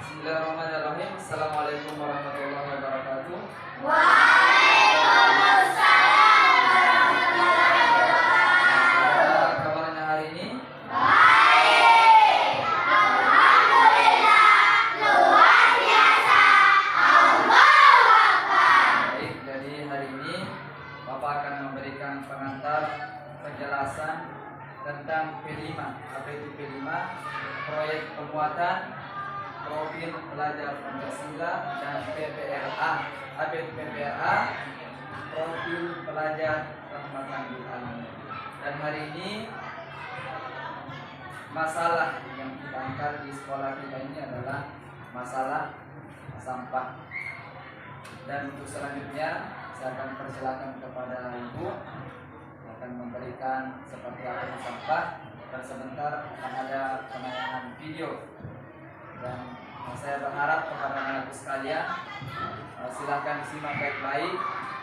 Bismillahirrahmanirrahim. Assalamualaikum warahmatullahi wabarakatuh. Waalaikumsalam warahmatullahi wabarakatuh. Kabarnya hari ini? Baik. Alhamdulillah. Luar biasa. Allahu Akbar. Baik, jadi hari ini Bapak akan memberikan pengantar penjelasan tentang P5. Apa itu P5? Proyek penguatan profil pelajar Pancasila dan PPRA. Apa itu PPRA? Profil pelajar rahmatan lil alamin. Dan hari ini masalah yang kita angkat di sekolah kita ini adalah masalah sampah. Dan untuk selanjutnya saya akan persilakan kepada Ibu akan memberikan seperti apa itu sampah, dan sebentar akan ada penayangan video. Dan saya berharap kepada anak-anakku sekalian, silakan disimak baik-baik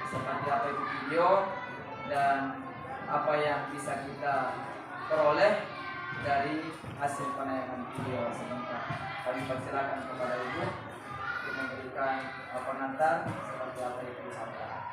seperti apa itu video dan apa yang bisa kita peroleh dari hasil penayangan video sebentar. Kami persilakan kepada Ibu untuk memberikan pengantar seperti apa itu sampah.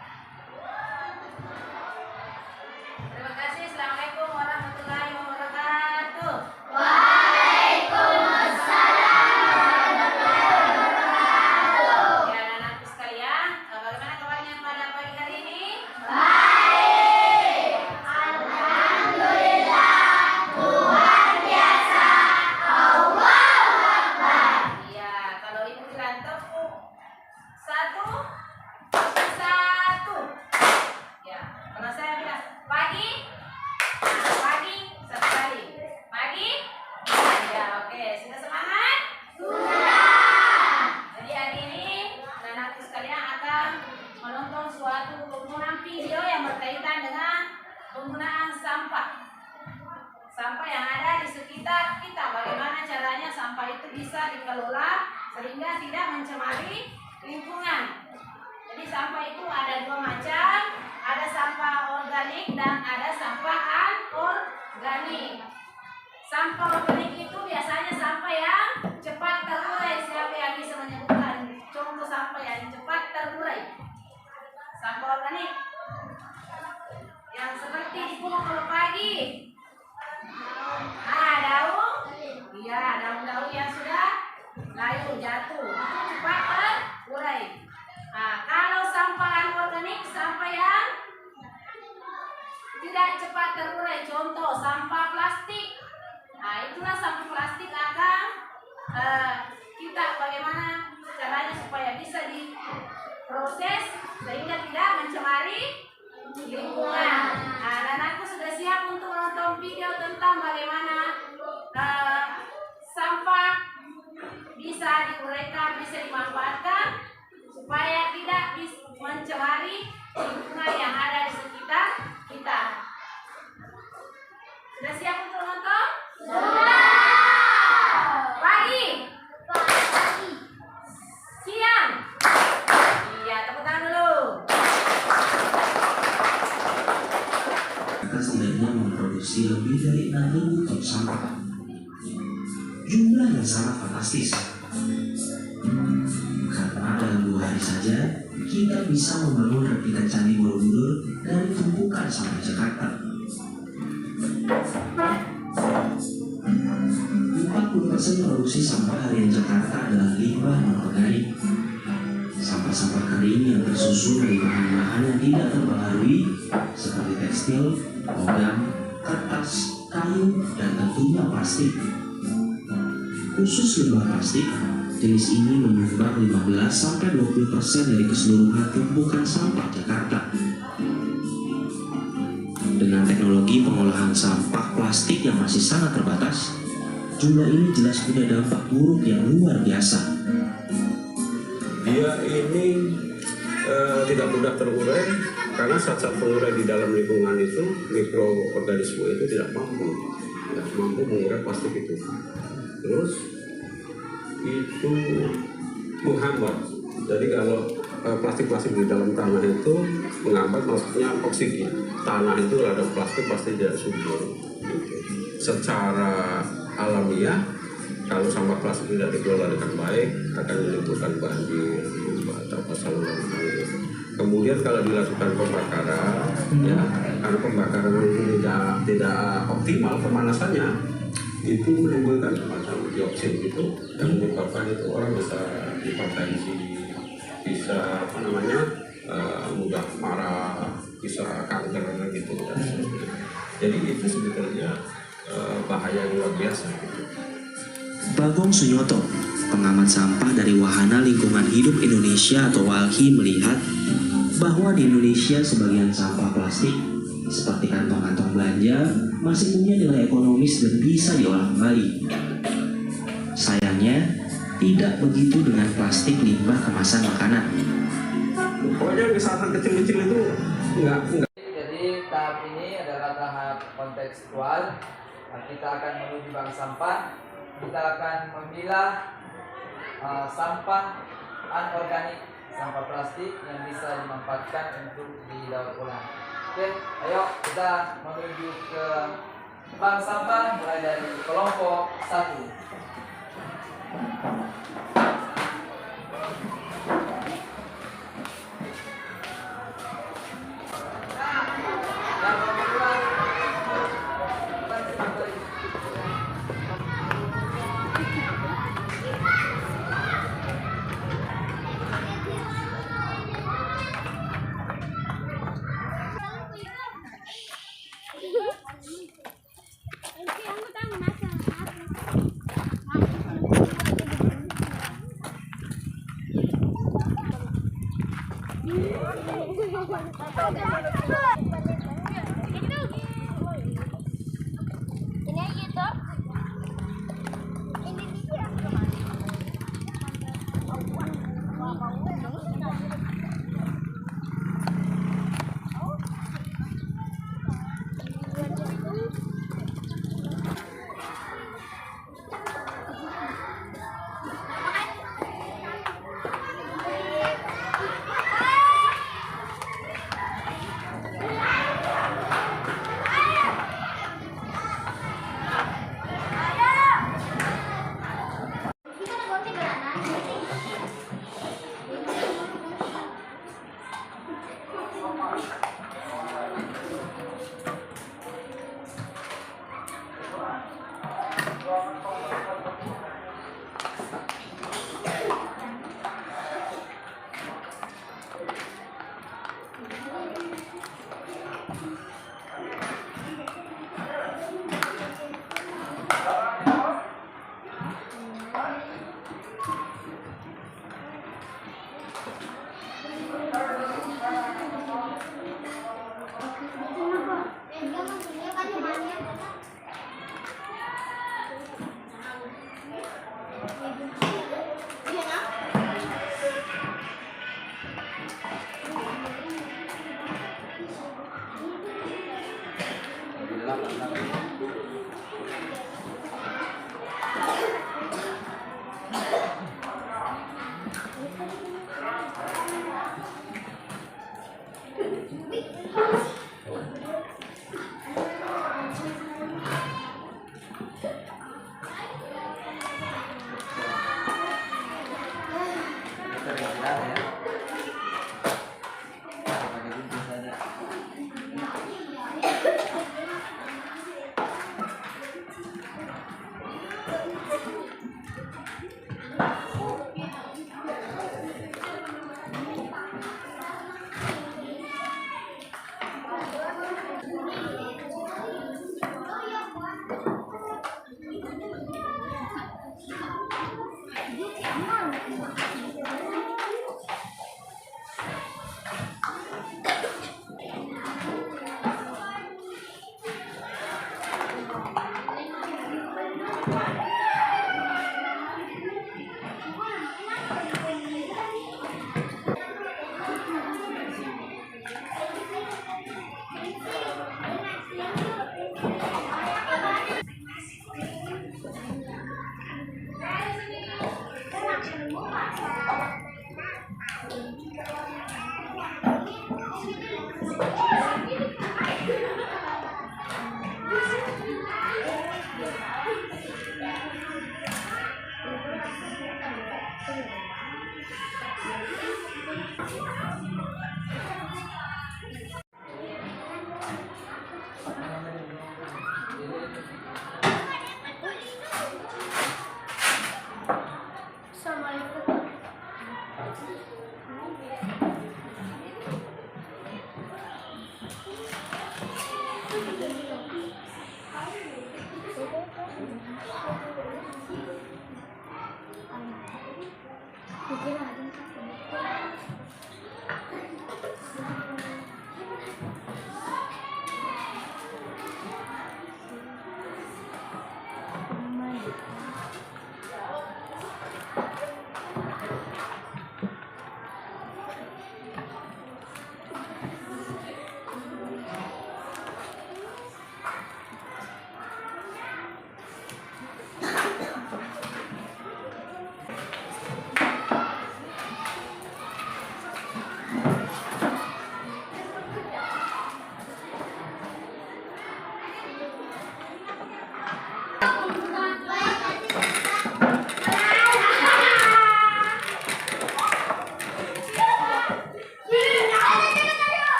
Terima kasih. Assalamualaikum warahmatullahi wabarakatuh. Waalaikumsalam warahmatullahi wabarakatuh. Ya, anak-anakku sekalian, bagaimana kabarnya pada pagi hari ini? Baik. Alhamdulillah. Luar biasa. Allahu Akbar. Iya, kalau ibu bilang tepuk satu. Ya, kalau saya bilang pagi, nah, pagi satu kali. Pagi. Ya, oke. Sudah semangat? Sudah. Jadi hari ini anak-anakku sekalian akan menonton suatu penggunaan video yang berkaitan dengan penggunaan sampah. Sampah yang ada di sekitar kita. Bagaimana caranya sampah itu bisa dikelola sehingga tidak mencemari lingkungan. Jadi sampah itu ada dua macam, ada sampah organik dan ada sampah anorganik. Sampah organik itu biasanya sampah yang cepat terurai. Siapa yang bisa menyebutkan contoh sampah yang cepat terurai? Sampah organik yang seperti dibuang kalau pagi. Daun. Iya, daun-daun yang sudah layu jatuh itu cepat terurai. Nah, kalau sampah anorganik, sampah yang tidak cepat terurai, contoh sampah plastik. Nah, itulah sampah plastik akan kita bagaimana caranya supaya bisa diproses sehingga tidak mencemari lingkungan. Nah, anak-anakku sudah siap untuk menonton video tentang bagaimana sampah bisa diuraikan, bisa dimanfaatkan supaya tidak mencemari lingkungan yang ada di sekitar kita. Sudah siap untuk menonton? Sudah. Pagi, siang. Iya, tepuk tangan dulu. Maka sebaiknya memproduksi lebih dari 6.000 ton sampah. Jumlah yang sangat fantastis. Karena dalam 2 hari saja kita bisa membangun replika Candi Borobudur dari tumpukan sampah Jakarta. 40% produksi sampah harian Jakarta adalah limbah non-organik. Sampah-sampah kering yang tersusun dari bahan-bahan yang tidak terbaharui seperti tekstil, logam, kertas, kayu, dan tentunya plastik. Khusus limbah plastik, jenis ini menyumbang 15-20% dari keseluruhan tumpukan sampah Jakarta. Dengan teknologi pengolahan sampah plastik yang masih sangat terbatas, jumlah ini jelas punya dampak buruk yang luar biasa. Dia ini tidak mudah terurai karena zat-zat pengurai di dalam lingkungan itu, mikroorganisme itu tidak mampu mengurai plastik itu. Terus itu menghambat. Jadi kalau plastik-plastik di dalam tanah itu menghambat, maksudnya oksigen. Tanah itu ada plastik pasti tidak subur. Secara alamiah kalau sampah plastik tidak dikelola dengan baik akan menimbulkan banjir, limbah atau saluran air. Kemudian kalau dilakukan pembakaran, ya karena pembakaran ini tidak optimal pemanasannya, itu menimbulkan semacam dioksin gitu yang menyebabkan itu orang bisa hipertensi, bisa mudah marah, bisa kanker gitu dan sebagainya. Jadi itu sebetulnya bahaya yang luar biasa gitu. Bagong Sunyoto, pengamat sampah dari Wahana Lingkungan Hidup Indonesia atau WALHI melihat bahwa di Indonesia sebagian sampah plastik seperti kantong-kantong belanja masih punya nilai ekonomis dan bisa diolah kembali. Sayangnya, tidak begitu dengan plastik limbah kemasan makanan. Pokoknya kesalahan kecil-kecil itu enggak. Jadi tahap ini adalah tahap kontekstual. Nah, kita akan menuju bank sampah. Kita akan memilah sampah anorganik, sampah plastik yang bisa dimanfaatkan untuk didaur ulang. Oke, ayo kita menuju ke bank sampah mulai dari kelompok 1. Ini aja toh. Ini dia. Assalamualaikum.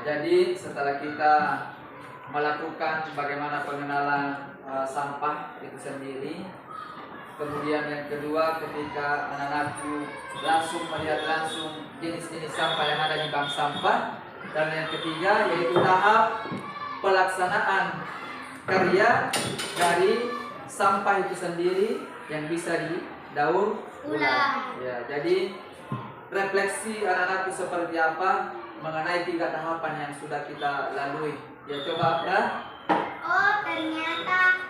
Jadi setelah kita melakukan bagaimana pengenalan sampah itu sendiri, kemudian yang kedua ketika anak-anakku langsung melihat langsung jenis-jenis sampah yang ada di bank sampah, dan yang ketiga yaitu tahap pelaksanaan karya dari sampah itu sendiri yang bisa didaur ulang. Ya, jadi refleksi anak-anakku seperti apa mengenai 3 tahapan yang sudah kita lalui. Ya, coba ya. Oh, ternyata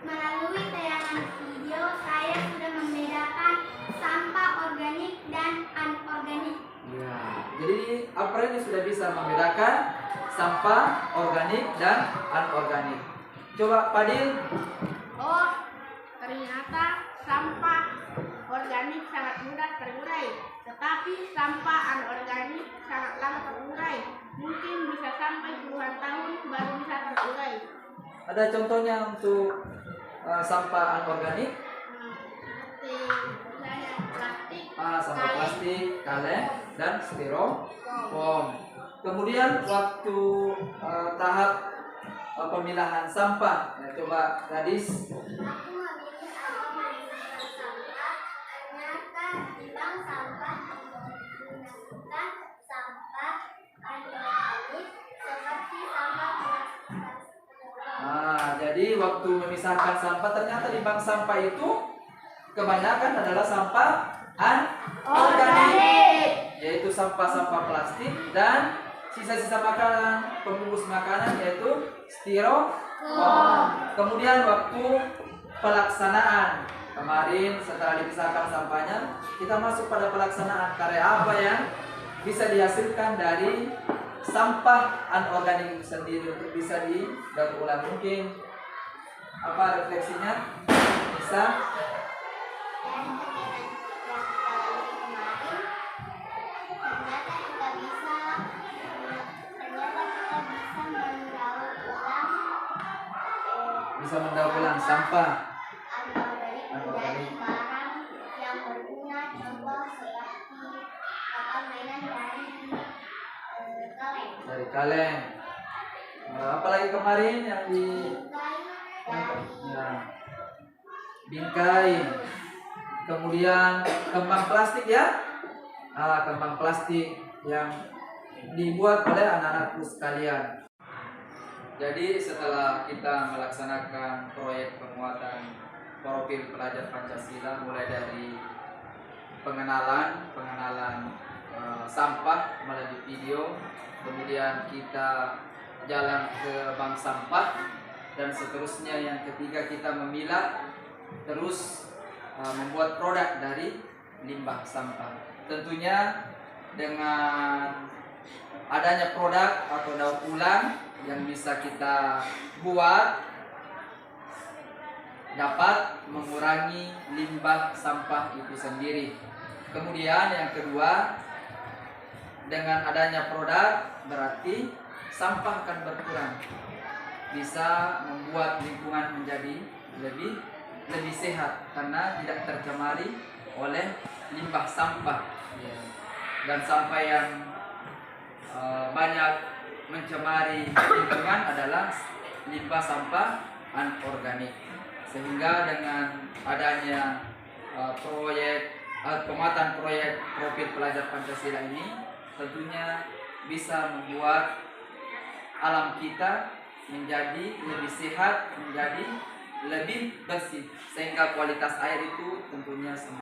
melalui tayangan video saya sudah membedakan sampah organik dan anorganik. Ya, jadi April ini sudah bisa membedakan sampah organik dan anorganik. Coba Padil. Oh, ternyata sampah organik sangat mudah terurai, tetapi sampah anorganik sangat lama terurai. Mungkin bisa sampai puluhan tahun baru bisa terurai. Ada contohnya untuk sampah anorganik? Seperti misalnya plastik, Sampah plastik, kaleng, dan styrofoam. Kemudian waktu tahap pemilahan sampah, ya, coba Gadis. Aku memilih pemilahan sampah, ternyata di bank sampah menggunakan sampah anorganik seperti sampah plastik. Jadi waktu memisahkan sampah ternyata di bank sampah itu kebanyakan adalah sampah anorganik, yaitu sampah-sampah plastik dan sisa-sisa makanan, pembungkus makanan yaitu styrofoam. Kemudian waktu pelaksanaan kemarin setelah dipisahkan sampahnya, kita masuk pada pelaksanaan karya apa yang bisa dihasilkan dari sampah anorganik itu sendiri untuk bisa didaur ulang. Mungkin apa refleksinya? Bisa? Bisa mendaur ulang sampah dari barang yang berguna, contoh seperti mainan dari kaleng. Apalagi kemarin yang di bingkai. Kemudian kembang plastik ya, kembang plastik yang dibuat oleh anak-anakku sekalian. Jadi setelah kita melaksanakan proyek penguatan profil pelajar Pancasila mulai dari pengenalan sampah melalui video, kemudian kita jalan ke bank sampah, dan seterusnya yang ketiga kita memilah terus membuat produk dari limbah sampah. Tentunya dengan adanya produk atau daur ulang yang bisa kita buat dapat mengurangi limbah sampah itu sendiri. Kemudian yang kedua, dengan adanya produk berarti sampah akan berkurang, bisa membuat lingkungan menjadi lebih sehat karena tidak tercemari oleh limbah sampah. Dan sampah yang banyak mencemari lingkungan adalah limbah sampah anorganik. Sehingga dengan adanya penguatan proyek Profil Pelajar Pancasila ini tentunya bisa membuat alam kita menjadi lebih sehat, menjadi lebih bersih, sehingga kualitas air itu tentunya